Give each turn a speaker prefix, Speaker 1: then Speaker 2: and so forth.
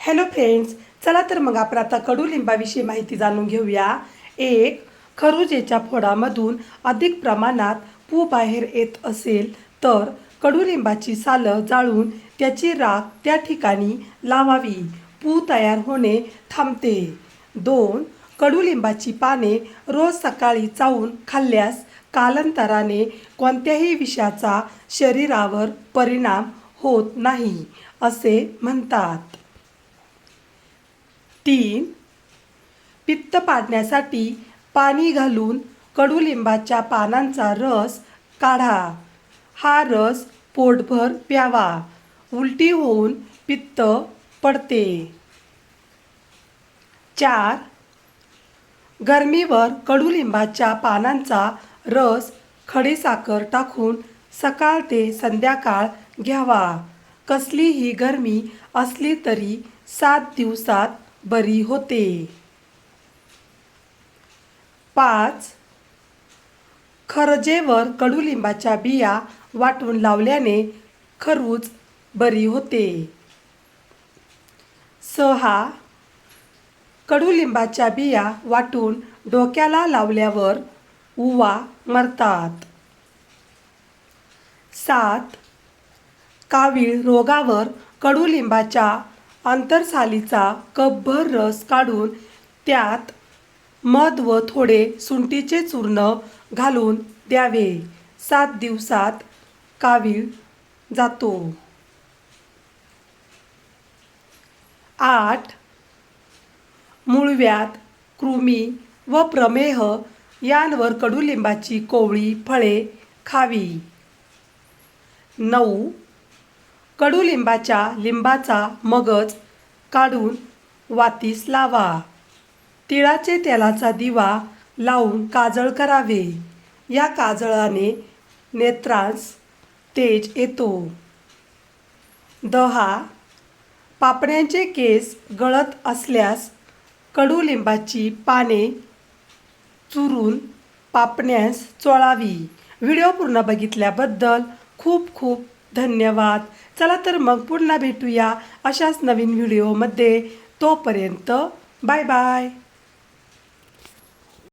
Speaker 1: Hello friends, चला तर मग आपण आता कडुलिंबाविषयी माहिती जाणून घेऊया. एक, खरुजेच्या फोडामधून अधिक प्रमाणात पू बाहेर येत असेल तर कडुलिंबाची सालं जाळून त्याची राख त्या ठिकाणी लावावी. पू तयार होणे थांबते. 2, कडुलिंबाची पाने रोज सकाळी चावून खाल्ल्यास कालांतराने कोणत्याही विषाचा शरीरावर परिणाम होत नाही असे म्हणतात. 3, पित्त पाडण्यासाठी पाणी घालून कडुलिंबाच्या पानांचा रस काढा. हा रस पोटभर प्यावा. उलटी होऊन पित्त पडते. 4, गरमीवर कडुलिंबाच्या पानांचा रस खडीसाखर टाकून सकाळ ते संध्याकाळ घ्यावा. कसलीही गरमी असली तरी 7 दिवसात बरी होते. 5, खरजेवर कडुलिंबाच्या बिया वाटून लावल्याने खरूज बरी होते. 6, कडुलिंबाच्या बिया वाटून डोक्याला लावल्यावर उवा मरतात. 7, कावीळ रोगावर कडुलिंबाच्या आंतरसालीचा कपभर रस काढून त्यात मध व थोडे सुंठीचे चूर्ण घालून द्यावे. 7 दिवसात कावीळ जातो. 8, मूळव्याध, कृमी व प्रमेह यांवर कडुलिंबाची कोवळी फळे खावी. 9, कडुलिंबाच्या लिंबाचा मगज काढून वातीस लावा. तिळाचे तेलाचा दिवा लावून काजळ करावे. या काजळाने नेत्रांस तेज येतो. 10, पापण्यांचे केस गळत असल्यास कडुलिंबाची पाने चुरून पापण्यास चोळावी. व्हिडिओ पूर्ण बघितल्याबद्दल खूप खूप धन्यवाद. चला तर मग पुन्हा भेटूया अशाच नवीन व्हिडिओमध्ये. तोपर्यंत बाय बाय.